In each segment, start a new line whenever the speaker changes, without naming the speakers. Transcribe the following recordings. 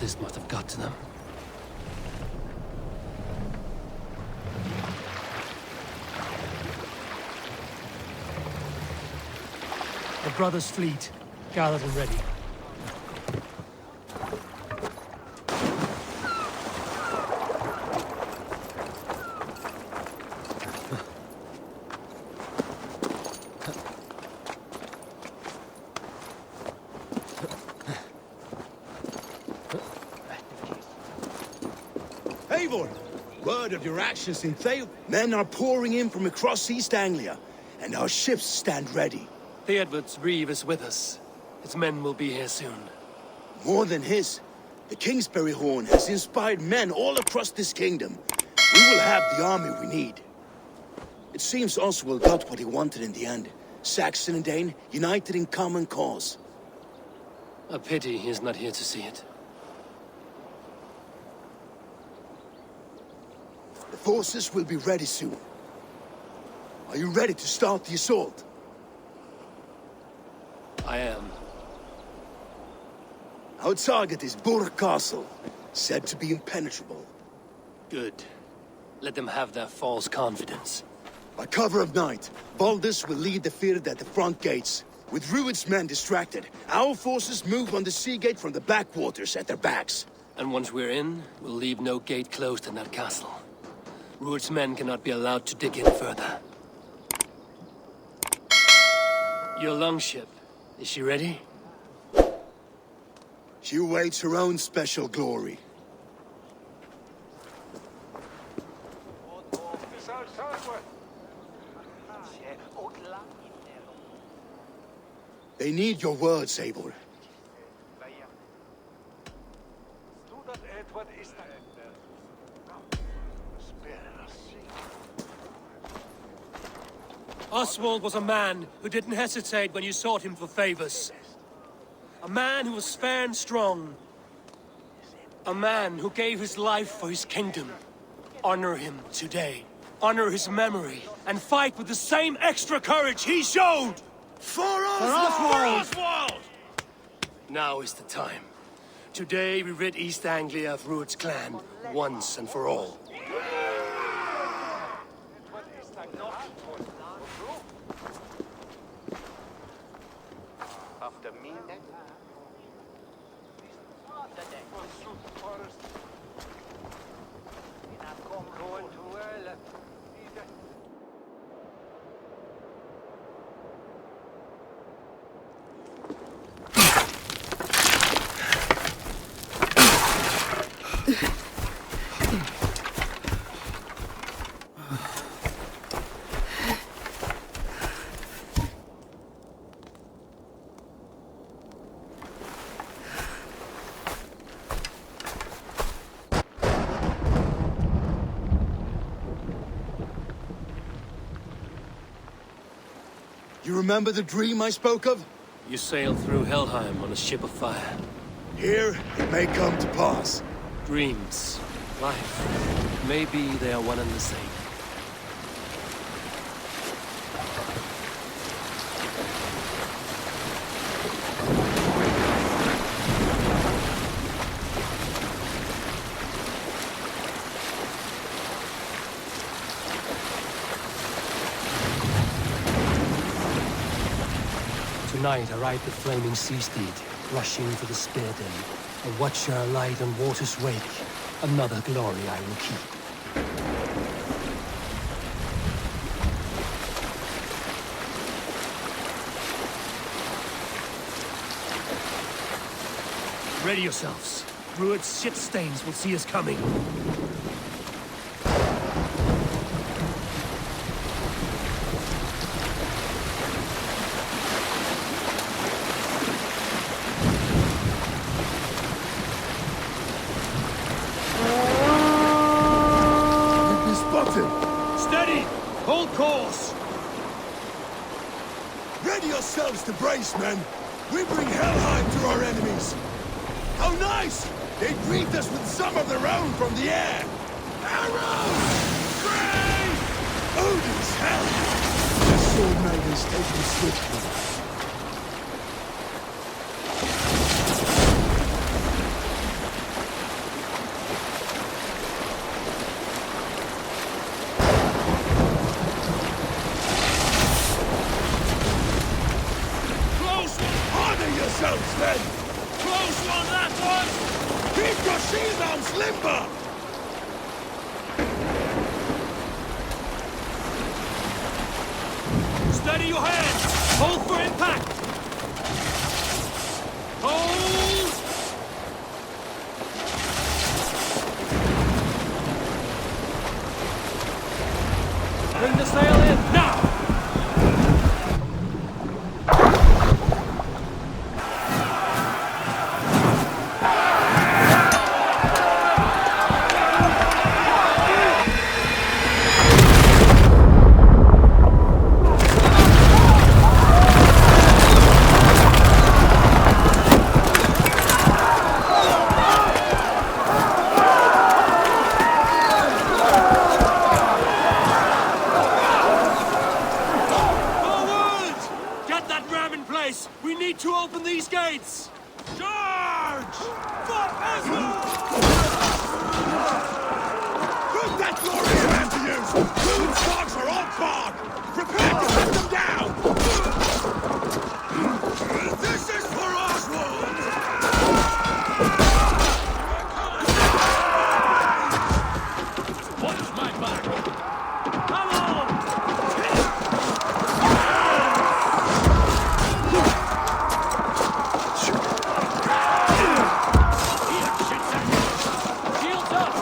this must have got to them. The brothers' fleet, gathered and ready.
Eivor! Word of your actions in Thale. Men are pouring in from across East Anglia, and our ships stand ready.
Theodward's reeve is with us. His men will be here soon.
More than his. The Kingsbury Horn has inspired men all across this kingdom. We will have the army we need. It seems Oswald got what he wanted in the end. Saxon and Dane, united in common cause.
A pity he is not here to see it.
The forces will be ready soon. Are you ready to start the assault?
I am.
Our target is Burg Castle, said to be impenetrable.
Good. Let them have their false confidence.
By cover of night, Baldus will lead the field at the front gates. With Rued's men distracted, our forces move on the sea gate from the backwaters at their backs.
And once we're in, we'll leave no gate closed in that castle. Rued's men cannot be allowed to dig in further. Your longship, is she ready?
She awaits her own special glory. They need your words, Eivor.
Oswald was a man who didn't hesitate when you sought him for favors. A man who was fair and strong. A man who gave his life for his kingdom. Honor him today. Honor his memory. And fight with the same extra courage he showed!
For Oswald!
For Oswald! Now is the time. Today we rid East Anglia of Rued's clan, once and for all.
You remember the dream I spoke of?
You sailed through Helheim on a ship of fire.
Here, it may come to pass.
Dreams, life, maybe they are one and the same. Tonight I ride the flaming sea steed, rushing for the spear den. A watcher light on water's wake. Another glory I will keep. Ready yourselves. Rued's shit stains will see us coming. Hold course!
Ready yourselves to brace, men! We bring Helheim to our enemies! How nice! They greet us with some of their own from the air! Arrows! Brave! Odin's hell! The sword maidens take me swiftly. yourselves, men!
Close one, that one!
Keep your shield arms limber!
Steady your hands! Hold for impact! Hold! Bring the sail in, now! We need to open these gates! Charge! For Eivor!
Put that glorious man to use! Moon's dogs are all barred! Prepare to cut them down! This is for Oswald!
Watch my back! Come on! Shields up!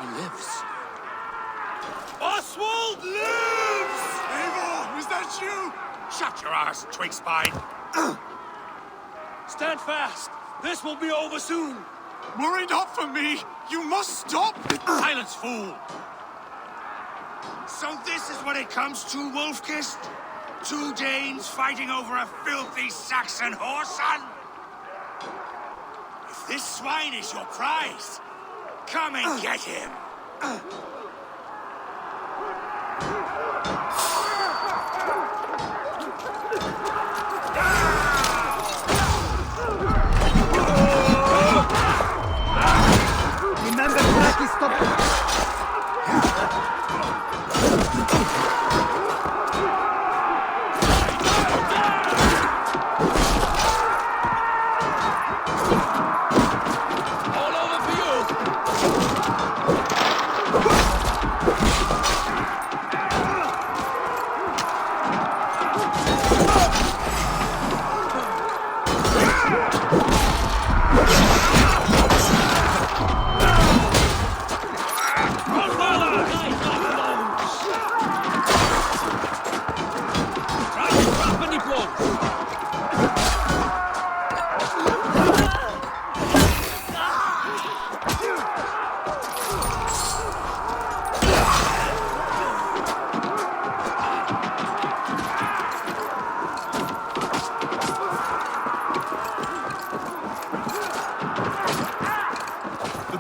He lives.
Oswald lives! Eivor, is that you? Shut your arse, twig spine.
Stand fast! This will be over soon!
Worry not for me! You must stop!
Silence, fool!
So this is what it comes to, Wolfkist? 2 Danes fighting over a filthy Saxon whoreson? If this swine is your prize, come and get him!
Remember, Blackie, stop!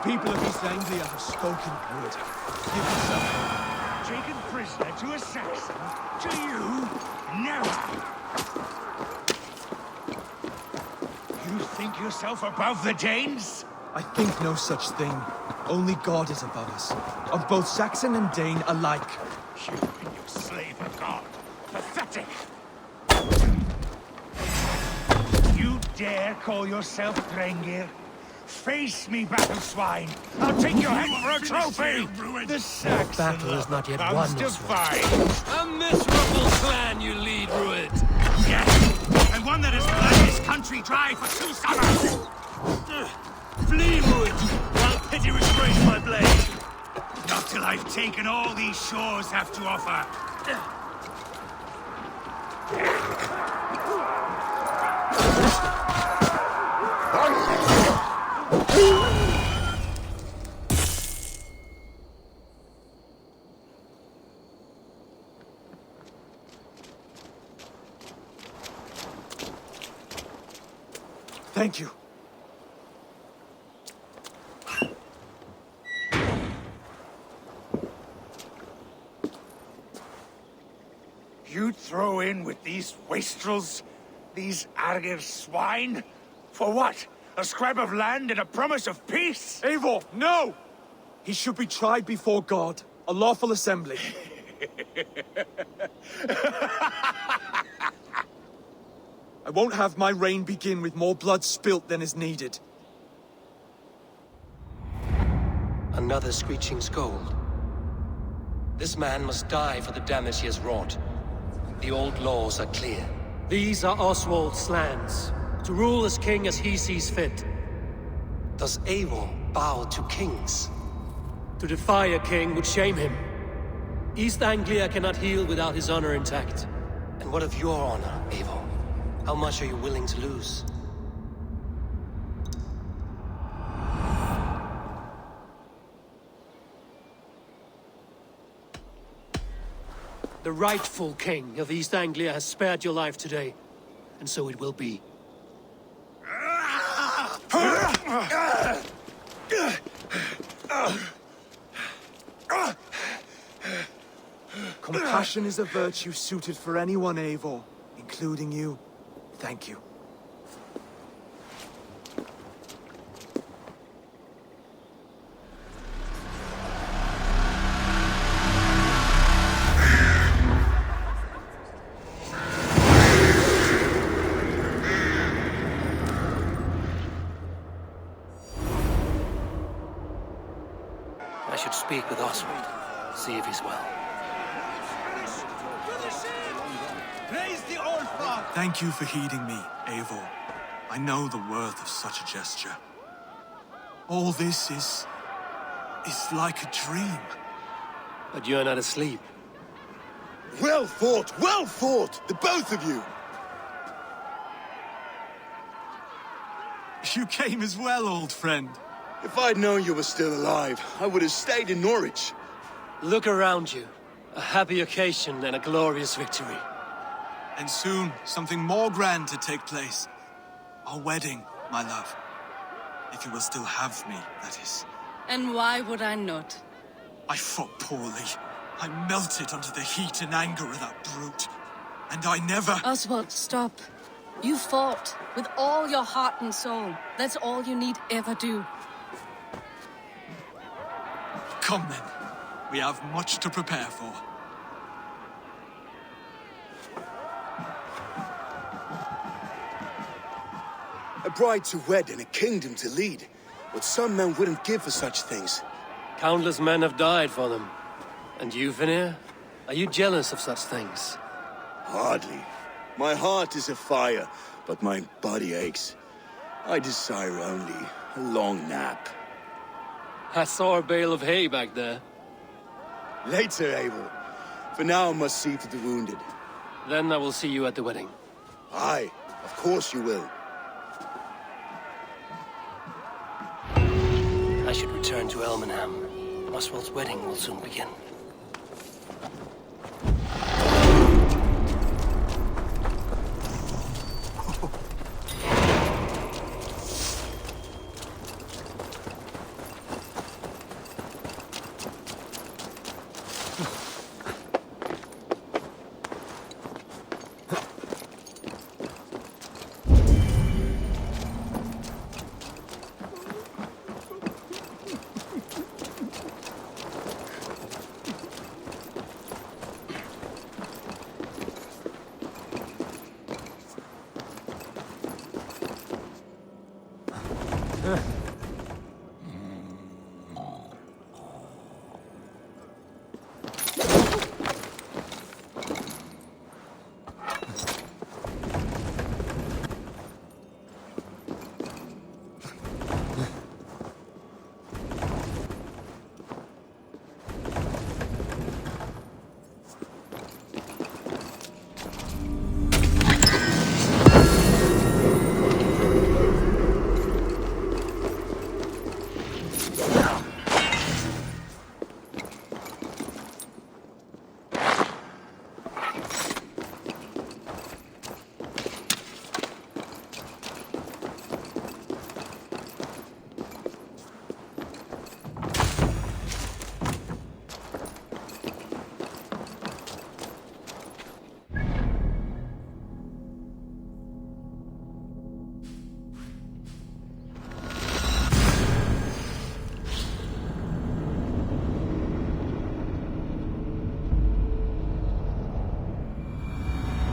People of East Anglia have spoken word. Give me some.
Taken prisoner to a Saxon? To you? Never! You think yourself above the Danes?
I think no such thing. Only God is above us. Of both Saxon and Dane alike.
You and your slave of God. Pathetic! You dare call yourself Drengir? Face me, battle swine! I'll take your head for a trophy! The Saxon
battle is not yet
comes
won,
to
Oswald.
fight!
A miserable clan you lead, Rued!
Yes! And one that has bled his country dry for 2 summers!
Flee, Rued! While pity restrains my blade!
Not till I've taken all these shores have to offer.
Thank you.
You'd throw in with these wastrels? These Argir swine? For what? A scrap of land and a promise of peace?
Eivor, no! He should be tried before God. A lawful assembly. I won't have my reign begin with more blood spilt than is needed.
Another screeching scold. This man must die for the damage he has wrought. The old laws are clear. These are Oswald's lands, to rule as king as he sees fit. Does Eivor bow to kings? To defy a king would shame him. East Anglia cannot heal without his honor intact. And what of your honor, Eivor? How much are you willing to lose? The rightful king of East Anglia has spared your life today, and so it will be.
Compassion is a virtue suited for anyone, Eivor, including you. Thank you.
I should speak with Oswald, see if he's well.
Thank you for heeding me, Eivor. I know the worth of such a gesture. All this is is like a dream.
But you're not asleep.
Well fought, the both of you!
You came as well, old friend.
If I'd known you were still alive, I would have stayed in Norwich.
Look around you. A happy occasion and a glorious victory.
And soon, something more grand to take place. Our wedding, my love. If you will still have me, that is.
And why would I not?
I fought poorly. I melted under the heat and anger of that brute. And I never...
Oswald, stop. You fought with all your heart and soul. That's all you need ever do.
Come then. We have much to prepare for.
A bride to wed and a kingdom to lead. What some men wouldn't give for such things.
Countless men have died for them. And you, Vanir? Are you jealous of such things?
Hardly. My heart is afire, but my body aches. I desire only a long nap.
I saw a bale of hay back there.
Later, Eivor. For now, I must see to the wounded.
Then I will see you at the wedding.
Aye, of course you will.
I should return to Elmenham. Oswald's wedding will soon begin.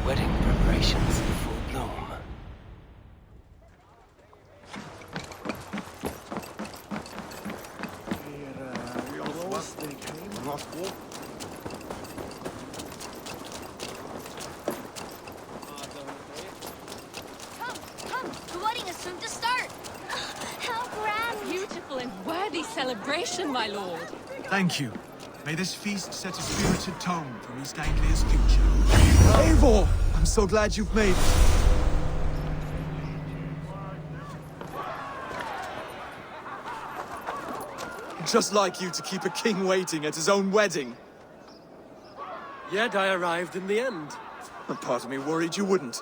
Wedding preparations in full bloom.
Come, the wedding is soon to start. How grand!
Beautiful and worthy celebration, my lord.
Thank you. May this feast set a spirited tone for East Anglia's future. Eivor! I'm so glad you've made it. Just like you to keep a king waiting at his own wedding.
Yet I arrived in the end.
And part of me worried you wouldn't.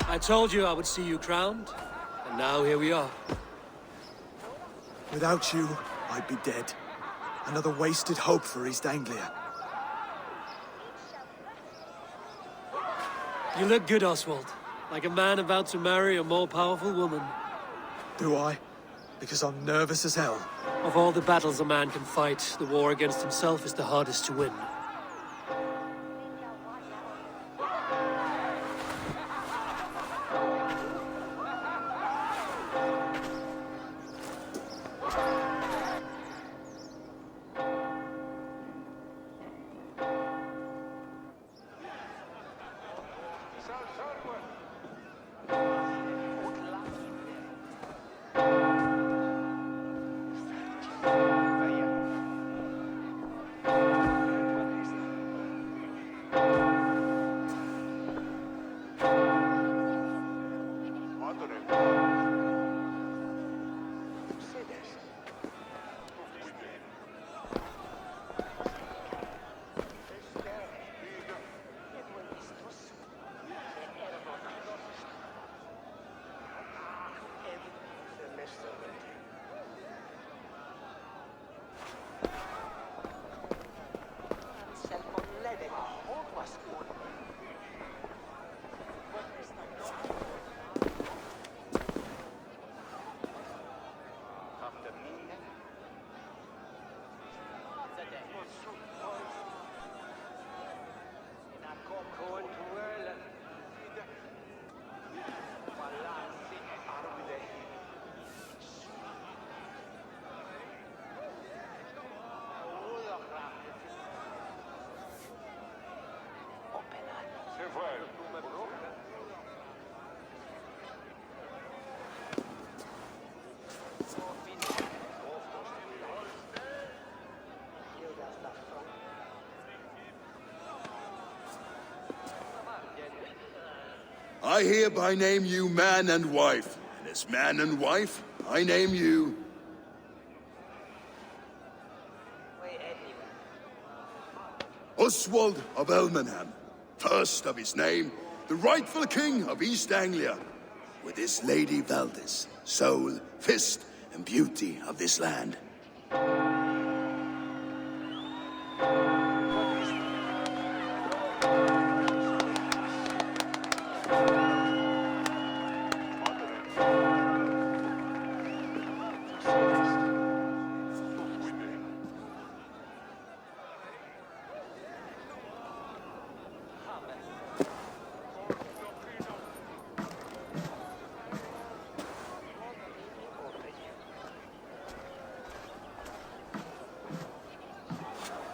I told you I would see you crowned, and now here we are.
Without you, I'd be dead. Another wasted hope for East Anglia.
You look good, Oswald. Like a man about to marry a more powerful woman.
Do I? Because I'm nervous as hell.
Of all the battles a man can fight, the war against himself is the hardest to win.
I hereby name you man and wife. And as man and wife, I name you... Oswald of Elmenham, first of his name, the rightful king of East Anglia, with his lady Valdis, soul, fist, and beauty of this land.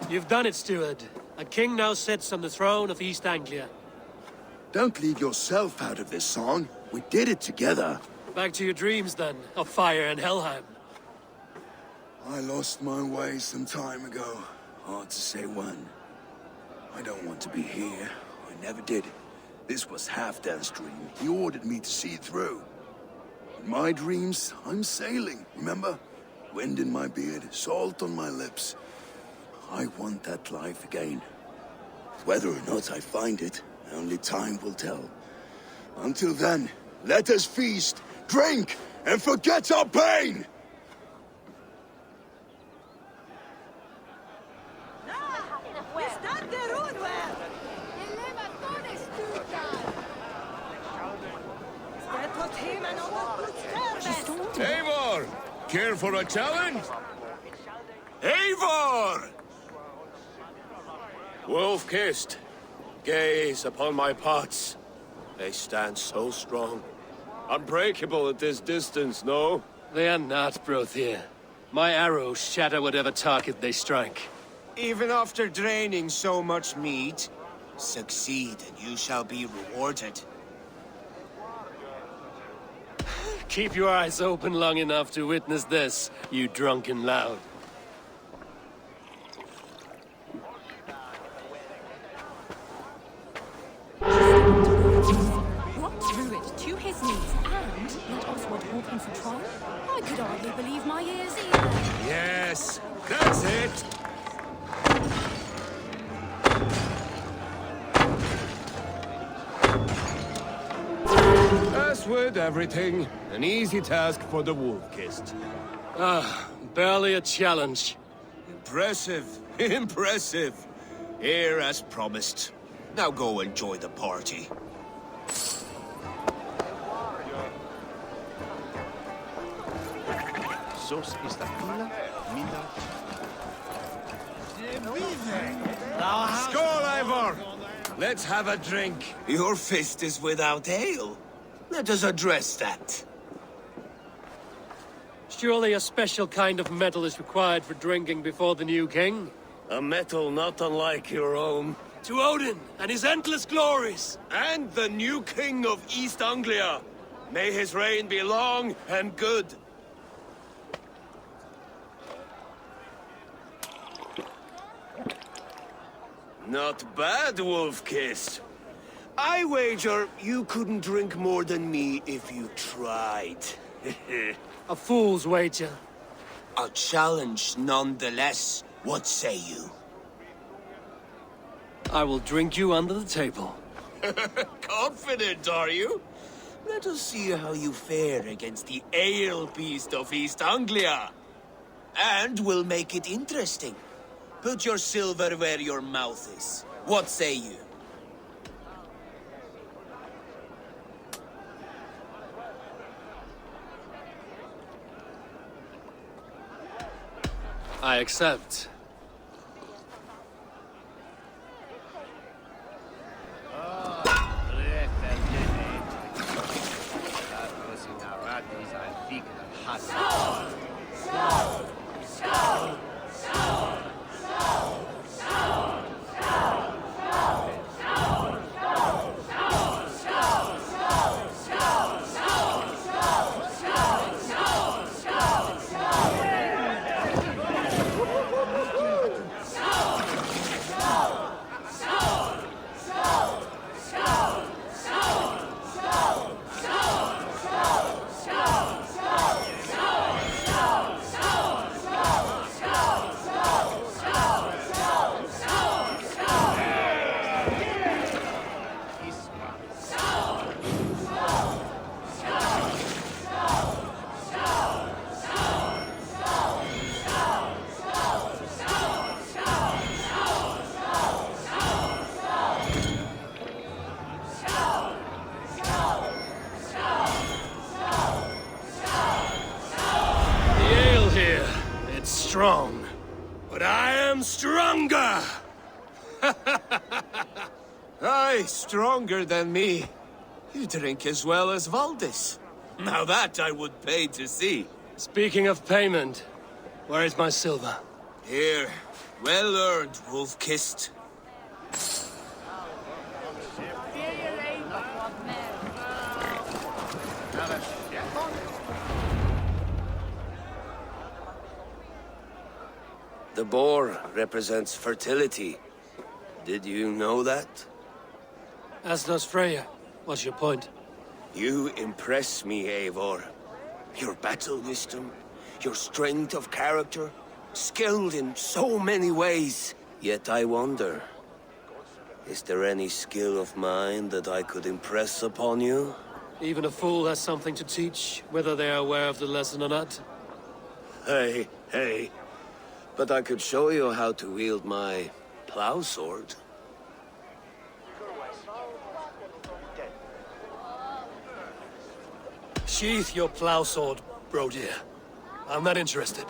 You've done it, steward. A king now sits on the throne of East Anglia.
Don't leave yourself out of this song. We did it together.
Back to your dreams, then, of fire and Helheim.
I lost my way some time ago. Hard to say when. I don't want to be here. I never did. This was Halfdan's dream. He ordered me to see it through. In my dreams, I'm sailing, remember? Wind in my beard, salt on my lips. I want that life again. Whether or not I find it, only time will tell. Until then, let us feast, drink, and forget our pain!
Eivor! Care for a challenge?
Eivor! Wolf-kissed, gaze upon my parts. They stand so strong.
Unbreakable at this distance, no?
They are not, Brothir. My arrows shatter whatever target they strike.
Even after draining so much meat, succeed and you shall be rewarded.
Keep your eyes open long enough to witness this, you drunken lout.
Rocked through it to his knees and let Oswald walk in for trial. I could hardly believe my ears either.
Yes, that's it! As with everything, an easy task for the wolf-kissed.
Barely a challenge.
Impressive, impressive. Here as promised. Now go enjoy the party.
Skål, Eivor! Let's have a drink.
Your fist is without ale. Let us address that.
Surely a special kind of metal is required for drinking before the new king?
A metal not unlike your own.
To Odin and his endless glories!
And the new king of East Anglia. May his reign be long and good. Not bad, Wolf-kissed. I wager you couldn't drink more than me if you tried.
A fool's wager.
A challenge nonetheless. What say you?
I will drink you under the table.
Confident, are you? Let us see how you fare against the ale beast of East Anglia. And we'll make it interesting. Put your silver where your mouth is. What say you?
I accept. strong, but I am stronger!
Aye, stronger than me. You drink as well as Valdis. Now that I would pay to see.
Speaking of payment, where is my silver?
Here, well earned, wolf-kissed.
The boar represents fertility. Did you know that?
As does Freya. What's your point?
You impress me, Eivor. Your battle wisdom, your strength of character, skilled in so many ways. Yet I wonder, is there any skill of mine that I could impress upon you?
Even a fool has something to teach, whether they are aware of the lesson or not.
Hey. But I could show you how to wield my plow sword.
Sheath your plow sword, bro dear. I'm not interested.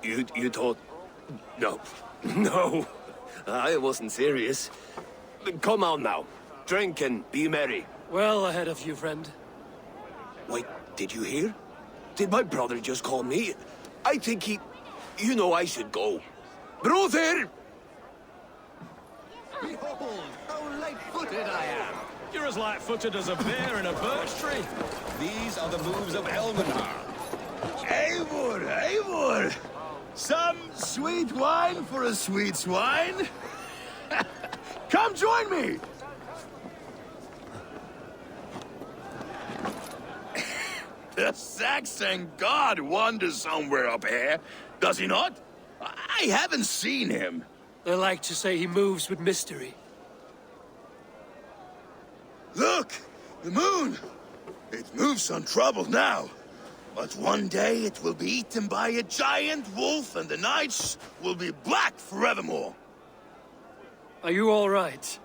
You thought... No. No. I wasn't serious. Come on now. Drink and be merry.
Well ahead of you, friend.
Wait, did you hear? Did my brother just call me? I think he... You know I should go. Brother!
Behold, how light-footed I am!
You're as light-footed as a bear in a birch tree.
These are the moves of Elmenar. Eivor! Some sweet wine for a sweet swine? Come join me! The Saxon god wanders somewhere up here, does he not? I haven't seen him.
They like to say he moves with mystery.
Look! The moon! It moves untroubled now. But one day it will be eaten by a giant wolf and the nights will be black forevermore.
Are you all right?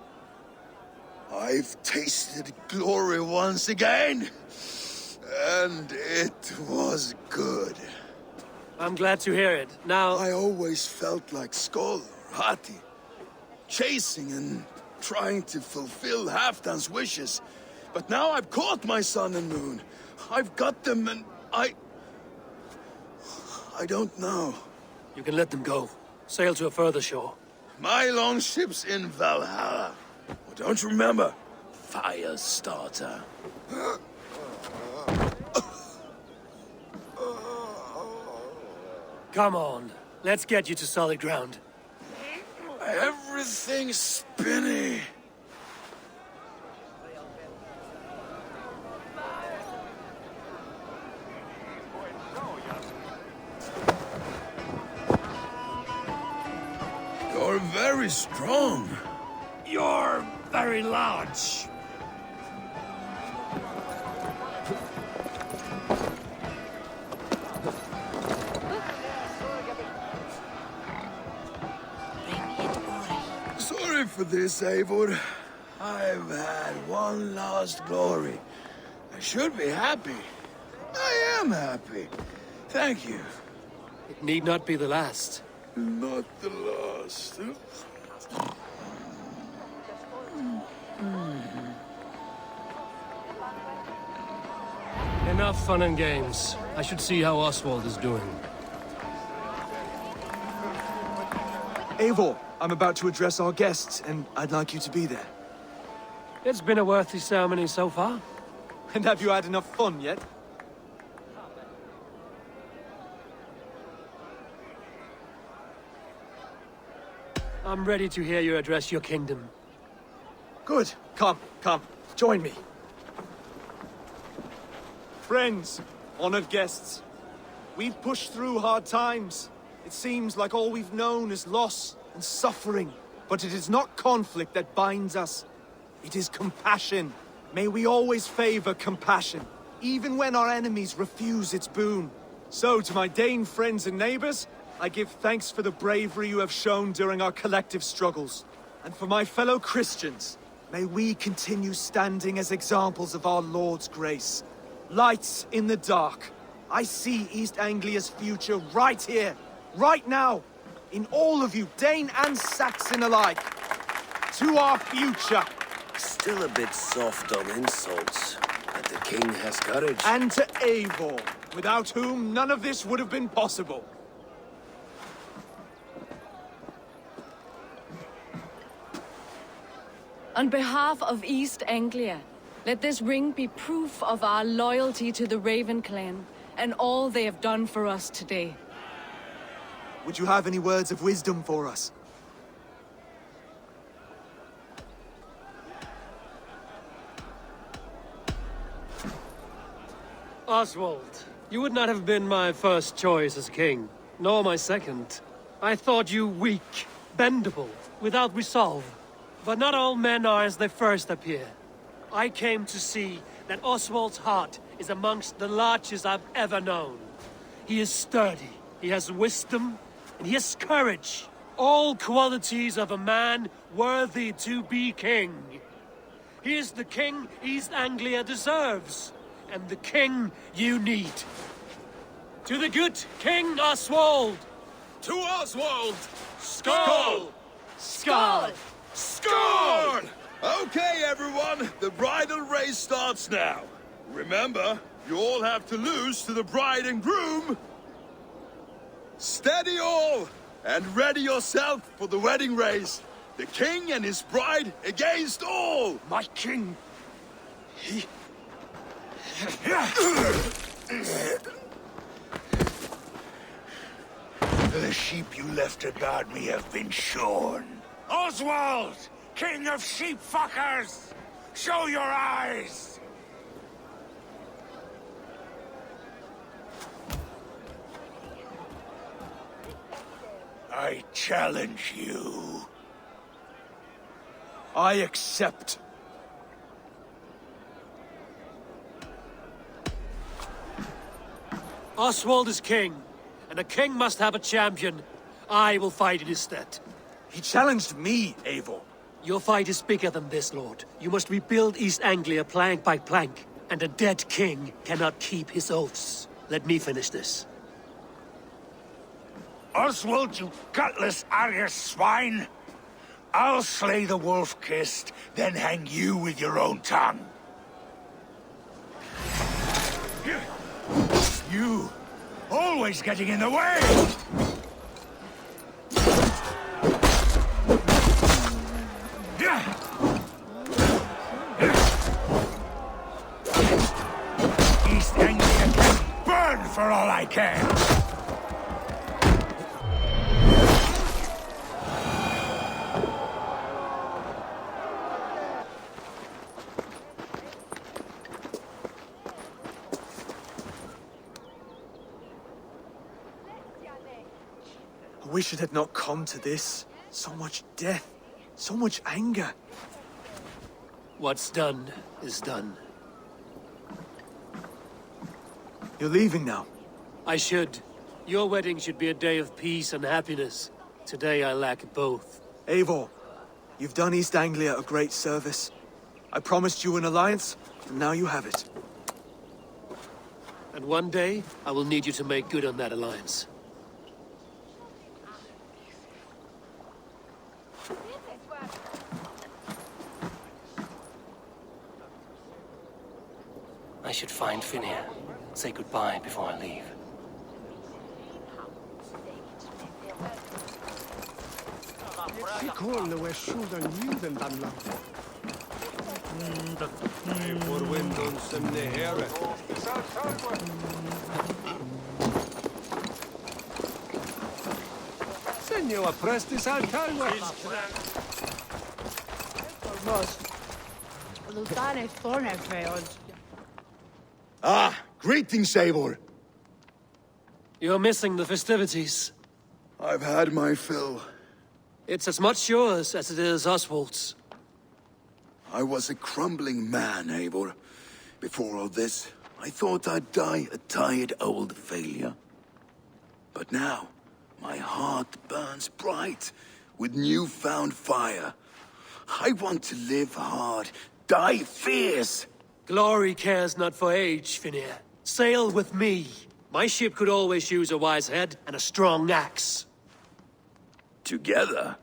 I've tasted glory once again. And it was good.
I'm glad to hear it. Now...
I always felt like Skoll or Hati. Chasing and trying to fulfill Halfdan's wishes. But now I've caught my sun and moon. I've got them and I don't know.
You can let them go. Sail to a further shore.
My longship's in Valhalla. Oh, don't you remember? Firestarter.
Come on. Let's get you to solid ground.
Everything's spinny. You're very strong.
You're very large.
Sorry for this, Eivor. I've had one last glory. I should be happy. I am happy. Thank you.
It need not be the last.
Not the last.
Enough fun and games. I should see how Oswald is doing.
Eivor, I'm about to address our guests, and I'd like you to be there.
It's been a worthy ceremony so far.
And have you had enough fun yet?
I'm ready to hear you address your kingdom.
Good. Come. Join me. Friends, honored guests, we've pushed through hard times. It seems like all we've known is loss and suffering. But it is not conflict that binds us. It is compassion. May we always favor compassion, even when our enemies refuse its boon. So, to my Dane friends and neighbors, I give thanks for the bravery you have shown during our collective struggles. And for my fellow Christians, may we continue standing as examples of our Lord's grace. Lights in the dark. I see East Anglia's future right here. right now, in all of you, Dane and Saxon alike, to our future.
Still a bit soft on insults, but the king has courage.
And to Eivor, without whom none of this would have been possible.
On behalf of East Anglia, let this ring be proof of our loyalty to the Raven clan and all they have done for us today.
Would you have any words of wisdom for us?
Oswald, you would not have been my first choice as king, nor my second. I thought you weak, bendable, without resolve. But not all men are as they first appear. I came to see that Oswald's heart is amongst the largest I've ever known. He is sturdy, he has wisdom, and he has courage. All qualities of a man worthy to be king. He is the king East Anglia deserves, and the king you need. To the good King Oswald!
To Oswald!
Skull!
Skull!
Score! Okay, everyone, the bridal race starts now. Remember, you all have to lose to the bride and groom. Steady all, and ready yourself for the wedding race. The king and his bride against all.
My king!
The sheep you left to guard me have been shorn.
Oswald! King of sheep fuckers! Show your eyes! I challenge you.
I accept.
Oswald is king, and a king must have a champion. I will fight in his stead.
He challenged me, Eivor.
Your fight is bigger than this, Lord. You must rebuild East Anglia plank by plank, and a dead king cannot keep his oaths. Let me finish this.
Oswald, you gutless Arya swine! I'll slay the wolf-kissed, then hang you with your own tongue. You! Always getting in the way! East Anglia can burn for all I care!
I wish it had not come to this. So much death, so much anger.
What's done is done.
You're leaving now.
I should. Your wedding should be a day of peace and happiness. Today I lack both.
Eivor, you've done East Anglia a great service. I promised you an alliance, and now you have it.
And one day, I will need you to make good on that alliance. I should find Finir. Say goodbye before I leave.
Senor Prestis Alcalde.
Ah, greetings, Eivor.
You're missing the festivities.
I've had my fill.
It's as much yours as it is Oswald's.
I was a crumbling man, Eivor. Before all this, I thought I'd die a tired old failure. But now, my heart burns bright with newfound fire. I want to live hard, die fierce.
Glory cares not for age, Finir. Sail with me. My ship could always use a wise head and a strong axe.
Together?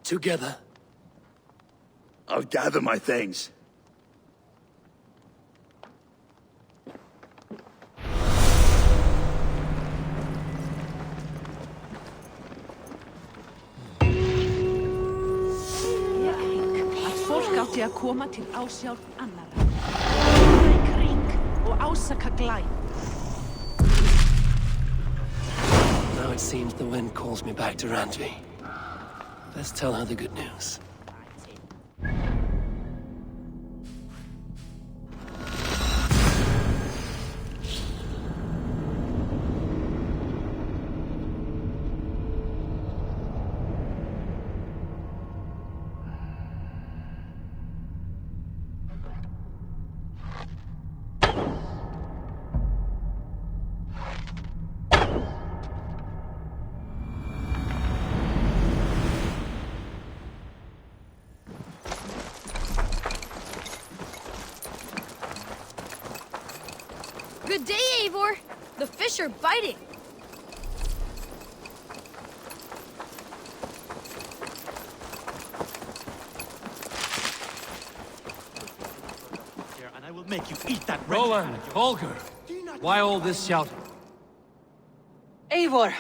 Together.
I'll gather my things.
Að fólk átti að koma til ásjár annarra. Fara í kring og ásaka glæp.
Now it seems the wind calls me back to Randvi. Let's tell her the good news.
Good day, Eivor. The fish are biting.
And I will make you eat that
Rowan, Holger, why all this shouting?
Eivor,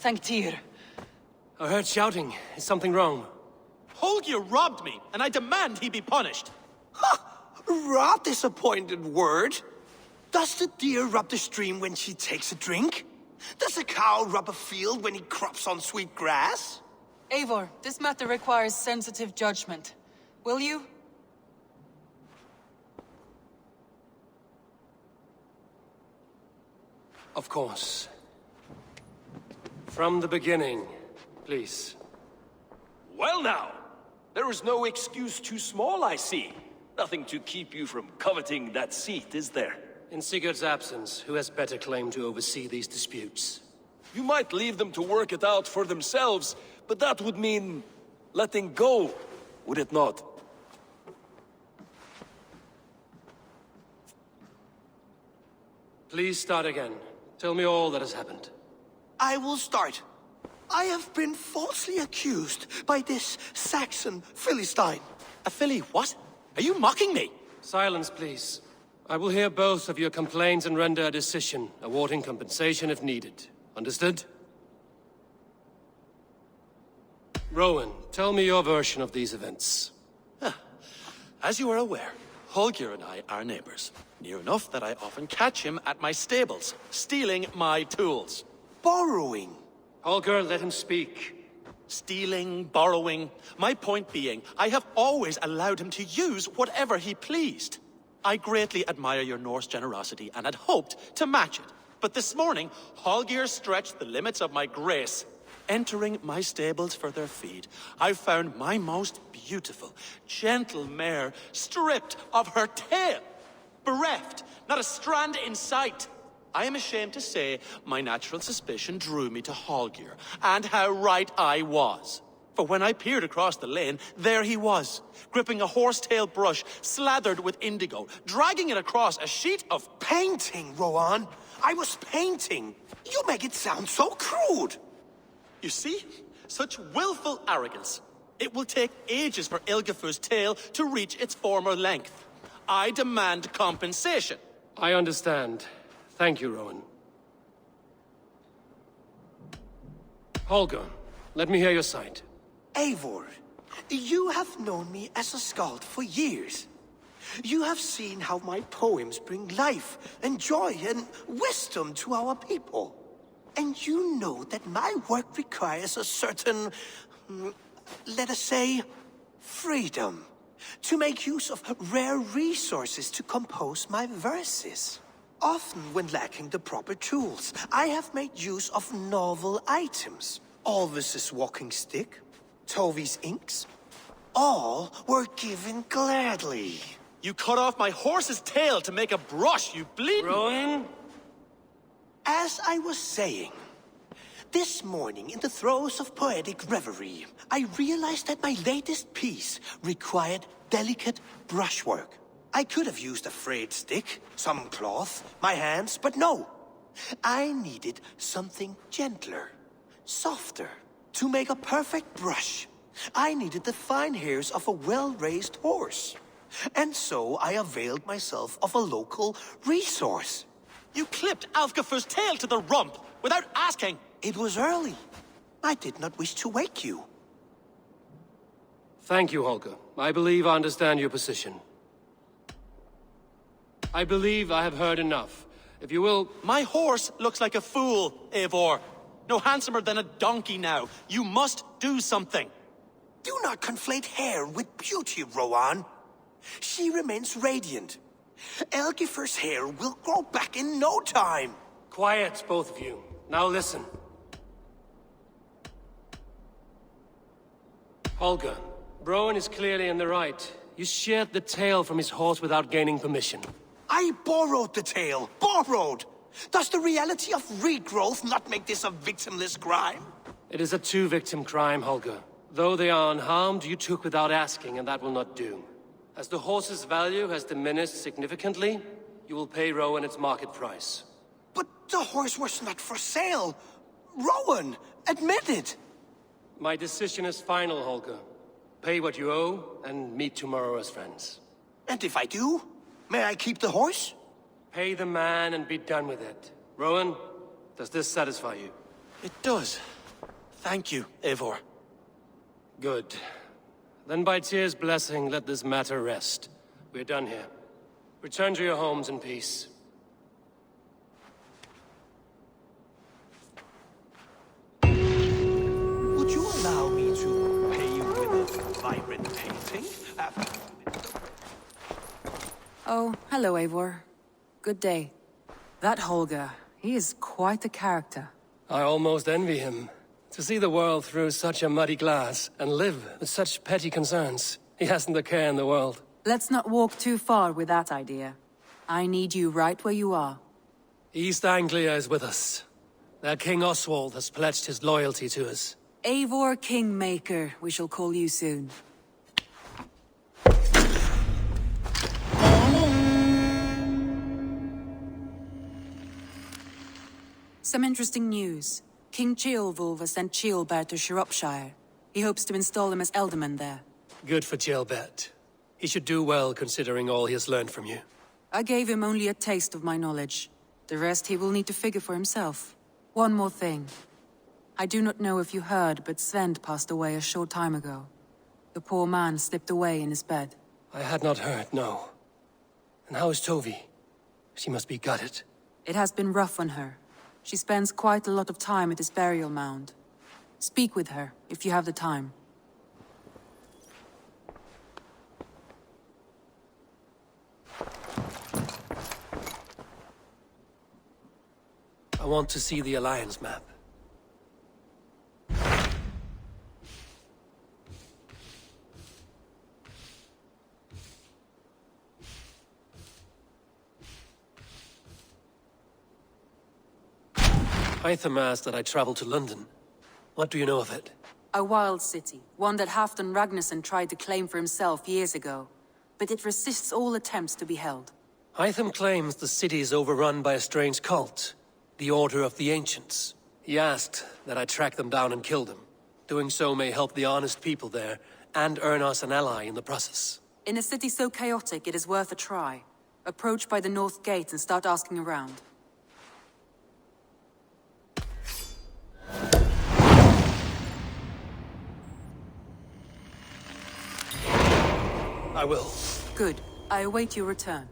thank Tyr.
I heard shouting. Is something wrong?
Holger robbed me, and I demand he be punished.
Rot disappointed word. Does the deer rub the stream when she takes a drink? Does a cow rub a field when he crops on sweet grass?
Eivor, this matter requires sensitive judgment. Will you?
Of course. From the beginning, please.
Well now, there is no excuse too small, I see. Nothing to keep you from coveting that seat, is there?
In Sigurd's absence, who has better claim to oversee these disputes?
You might leave them to work it out for themselves, but that would mean letting go, would it not?
Please start again. Tell me all that has happened.
I will start. I have been falsely accused by this Saxon Philistine.
A Philly what? Are you mocking me?
Silence, please. I will hear both of your complaints and render a decision, awarding compensation if needed. Understood? Rowan, tell me your version of these events.
As you are aware, Holger and I are neighbors. Near enough that I often catch him at my stables, stealing my tools.
Borrowing.
Holger, let him speak.
Stealing, borrowing. My point being, I have always allowed him to use whatever he pleased. I greatly admire your Norse generosity and had hoped to match it. But this morning, Holger stretched the limits of my grace. Entering my stables for their feed, I found my most beautiful, gentle mare stripped of her tail. Bereft, not a strand in sight. I am ashamed to say my natural suspicion drew me to Holger, and how right I was. For when I peered across the lane, there he was, gripping a horsetail brush slathered with indigo, dragging it across a sheet of
painting, Rowan. I was painting. You make it sound so crude.
You see? Such willful arrogance. It will take ages for Ilgefu's tail to reach its former length. I demand compensation.
I understand. Thank you, Rowan. Holger, let me hear your side.
Eivor, you have known me as a skald for years. You have seen how my poems bring life and joy and wisdom to our people. And you know that my work requires a certain, let us say, freedom. To make use of rare resources to compose my verses. Often when lacking the proper tools, I have made use of novel items. Alvis's walking stick, Tovi's inks. All were given gladly.
You cut off my horse's tail to make a brush, you bleeding...
Rowan?
As I was saying, this morning in the throes of poetic reverie, I realized that my latest piece required delicate brushwork. I could have used a frayed stick, some cloth, my hands, but no.
I needed something gentler, softer, to make a perfect brush. I needed the fine hairs of a well-raised horse. And so I availed myself of a local resource.
You clipped Alfgafur's tail to the rump without asking.
It was early. I did not wish to wake you.
Thank you, Holger. I believe I understand your position. I believe I have heard enough. If you will...
My horse looks like a fool, Eivor. No handsomer than a donkey now. You must do something.
Do not conflate hair with beauty, Rowan. She remains radiant. Algifur's hair will grow back in no time.
Quiet, both of you. Now listen. Holger, Browan is clearly in the right. You sheared the tail from his horse without gaining permission.
I borrowed the tail. Borrowed! Does the reality of regrowth not make this a victimless crime?
It is a two-victim crime, Holger. Though they are unharmed, you took without asking, and that will not do. As the horse's value has diminished significantly, you will pay Rowan its market price.
But the horse was not for sale. Rowan, admit it.
My decision is final, Holger. Pay what you owe, and meet tomorrow as friends.
And if I do, may I keep the horse?
Pay the man and be done with it. Rowan, does this satisfy you?
It does. Thank you, Eivor.
Good. Then by Tyr's blessing, let this matter rest. We're done here. Return to your homes in peace.
Would you allow me to pay you with a vibrant painting?
Oh, hello, Eivor. Good day. That Holger, he is quite the character.
I almost envy him. To see the world through such a muddy glass, and live with such petty concerns. He hasn't a care in the world.
Let's not walk too far with that idea. I need you right where you are.
East Anglia is with us. Their King Oswald has pledged his loyalty to us.
Eivor Kingmaker, we shall call you soon. Some interesting news. King Ceolwulf has sent Ceolbert to Shropshire. He hopes to install him as Elderman there.
Good for Ceolbert. He should do well considering all he has learned from you.
I gave him only a taste of my knowledge. The rest he will need to figure for himself. One more thing. I do not know if you heard, but Svend passed away a short time ago. The poor man slipped away in his bed.
I had not heard, no. And how is Tovi? She must be gutted.
It has been rough on her. She spends quite a lot of time at his burial mound. Speak with her, if you have the time.
I want to see the Alliance map. Hytham asked that I travel to London. What do you know of it?
A wild city, one that Halfdan Ragnarsson tried to claim for himself years ago. But it resists all attempts to be held.
Hytham claims the city is overrun by a strange cult, the Order of the Ancients. He asked that I track them down and kill them. Doing so may help the honest people there, and earn us an ally in the process.
In a city so chaotic, it is worth a try. Approach by the North Gate and start asking around.
I will.
Good. I await your return.